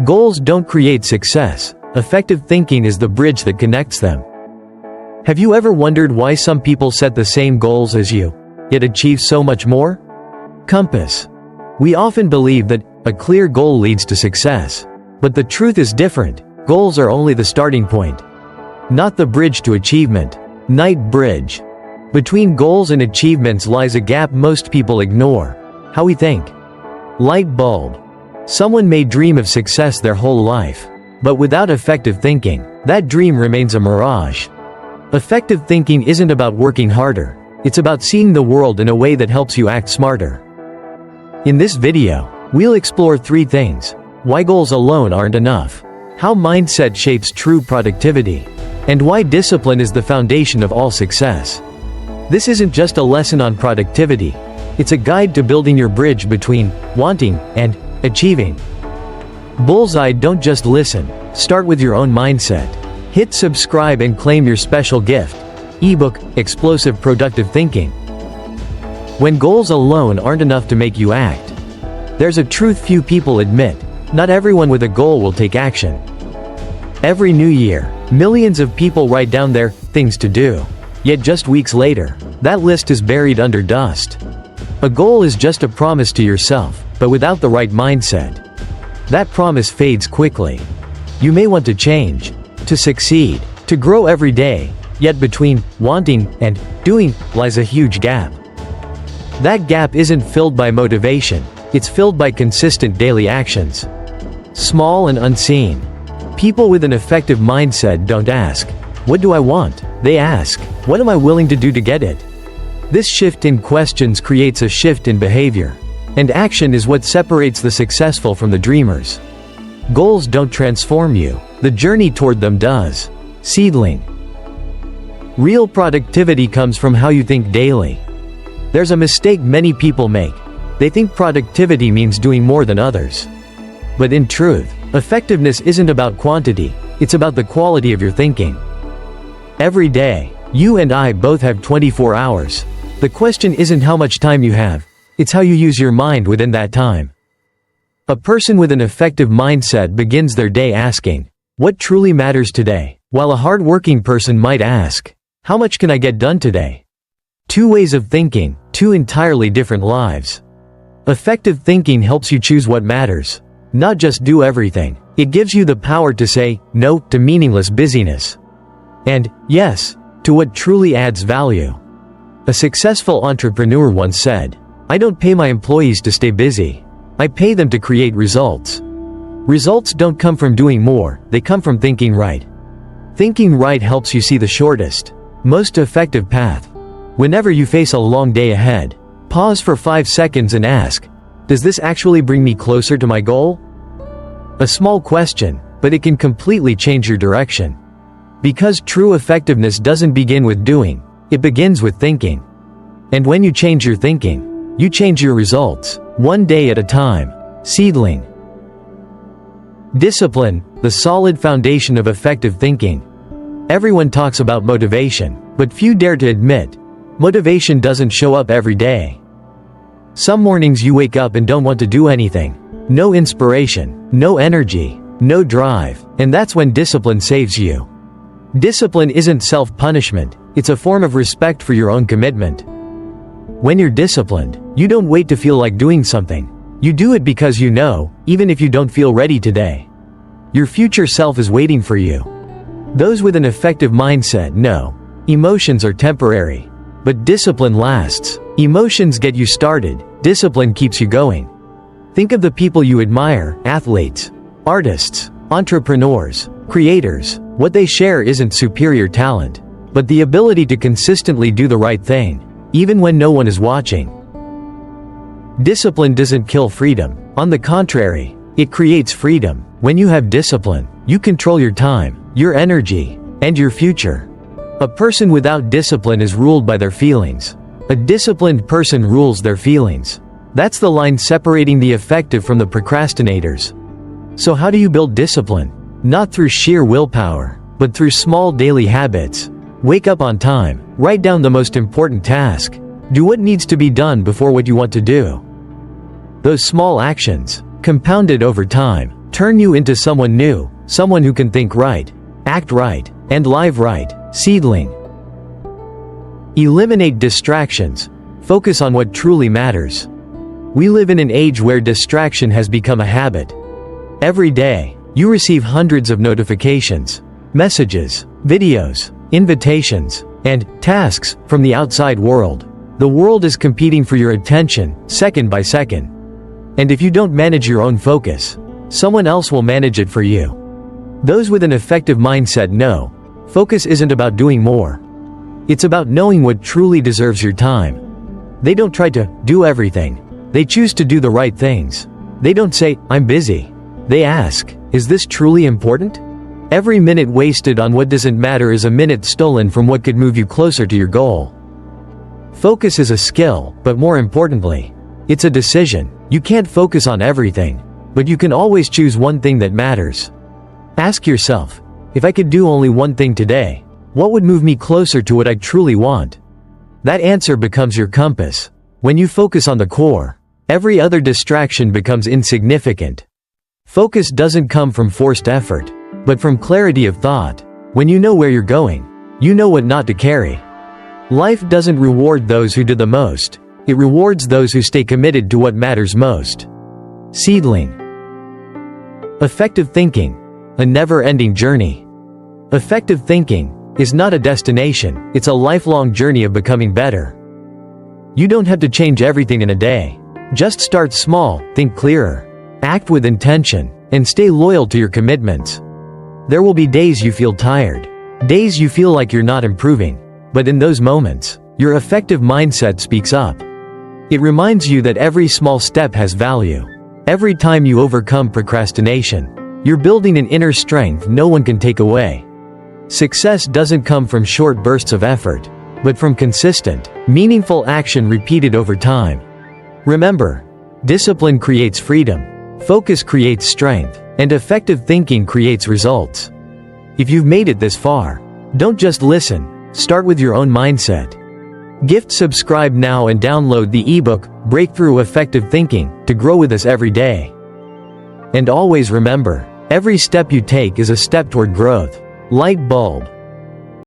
Goals don't create success. Effective thinking is the bridge that connects them. Have you ever wondered why some people set the same goals as you, yet achieve so much more? Compass. We often believe that a clear goal leads to success. But the truth is different. Goals are only the starting point, not the bridge to achievement. Night bridge. Between goals and achievements lies a gap most people ignore: how we think. Light bulb. Someone may dream of success their whole life, but without effective thinking, that dream remains a mirage. Effective thinking isn't about working harder, it's about seeing the world in a way that helps you act smarter. In this video, we'll explore 3 things: why goals alone aren't enough, how mindset shapes true productivity, and why discipline is the foundation of all success. This isn't just a lesson on productivity, it's a guide to building your bridge between wanting and achieving. Bullseye. Don't just listen, start with your own mindset. Hit subscribe and claim your special gift: ebook, Explosive Productive Thinking. When goals alone aren't enough to make you act, there's a truth few people admit: not everyone with a goal will take action. Every new year, millions of people write down their things to do. Yet just weeks later, that list is buried under dust. A goal is just a promise to yourself, but without the right mindset, that promise fades quickly. You may want to change, to succeed, to grow every day, yet between wanting and doing lies a huge gap. That gap isn't filled by motivation, it's filled by consistent daily actions. Small and unseen. People with an effective mindset don't ask, "What do I want?" They ask, "What am I willing to do to get it?" This shift in questions creates a shift in behavior. And action is what separates the successful from the dreamers. Goals don't transform you, the journey toward them does. Seedling. Real productivity comes from how you think daily. There's a mistake many people make. They think productivity means doing more than others. But in truth, effectiveness isn't about quantity, it's about the quality of your thinking. Every day, you and I both have 24 hours. The question isn't how much time you have, it's how you use your mind within that time. A person with an effective mindset begins their day asking, "What truly matters today?" While a hard-working person might ask, "How much can I get done today?" 2 ways of thinking, 2 entirely different lives. Effective thinking helps you choose what matters, not just do everything. It gives you the power to say no to meaningless busyness, and yes to what truly adds value. A successful entrepreneur once said, "I don't pay my employees to stay busy. I pay them to create results." Results don't come from doing more, they come from thinking right. Thinking right helps you see the shortest, most effective path. Whenever you face a long day ahead, pause for 5 seconds and ask, "Does this actually bring me closer to my goal?" A small question, but it can completely change your direction. Because true effectiveness doesn't begin with doing, it begins with thinking. And when you change your thinking, you change your results, one day at a time. Seedling. Discipline, the solid foundation of effective thinking. Everyone talks about motivation, but few dare to admit, motivation doesn't show up every day. Some mornings you wake up and don't want to do anything. No inspiration, no energy, no drive, and that's when discipline saves you. Discipline isn't self-punishment, it's a form of respect for your own commitment. When you're disciplined, you don't wait to feel like doing something. You do it because you know, even if you don't feel ready today, your future self is waiting for you. Those with an effective mindset know, emotions are temporary, but discipline lasts. Emotions get you started, discipline keeps you going. Think of the people you admire: athletes, artists, entrepreneurs, creators. What they share isn't superior talent, but the ability to consistently do the right thing, even when no one is watching. Discipline doesn't kill freedom. On the contrary, it creates freedom. When you have discipline, you control your time, your energy, and your future. A person without discipline is ruled by their feelings. A disciplined person rules their feelings. That's the line separating the effective from the procrastinators. So how do you build discipline? Not through sheer willpower, but through small daily habits. Wake up on time, write down the most important task, do what needs to be done before what you want to do. Those small actions, compounded over time, Turn you into someone new, someone who can think right, act right, and live right. Seedling. Eliminate distractions. Focus on what truly matters. We live in an age where distraction has become a habit. Every day, you receive hundreds of notifications, messages, videos, invitations, and tasks from the outside world. The world is competing for your attention, second by second. And if you don't manage your own focus, someone else will manage it for you. Those with an effective mindset know, focus isn't about doing more. It's about knowing what truly deserves your time. They don't try to do everything. They choose to do the right things. They don't say, "I'm busy." They ask, "Is this truly important?" Every minute wasted on what doesn't matter is a minute stolen from what could move you closer to your goal. Focus is a skill, but more importantly, it's a decision. You can't focus on everything, but you can always choose one thing that matters. Ask yourself, if I could do only one thing today, what would move me closer to what I truly want? That answer becomes your compass. When you focus on the core, every other distraction becomes insignificant. Focus doesn't come from forced effort, but from clarity of thought. When you know where you're going, you know what not to carry. Life doesn't reward those who do the most. It rewards those who stay committed to what matters most. Seedling. Effective thinking. A never-ending journey. Effective thinking is not a destination, it's a lifelong journey of becoming better. You don't have to change everything in a day. Just start small, think clearer, act with intention, and stay loyal to your commitments. There will be days you feel tired, days you feel like you're not improving, but in those moments, your effective mindset speaks up. It reminds you that every small step has value. Every time you overcome procrastination, you're building an inner strength no one can take away. Success doesn't come from short bursts of effort, but from consistent, meaningful action repeated over time. Remember, discipline creates freedom, focus creates strength, and effective thinking creates results. If you've made it this far, don't just listen, start with your own mindset. Gift subscribe now and download the ebook, Breakthrough Effective Thinking, to grow with us every day. And always remember, every step you take is a step toward growth. Light bulb.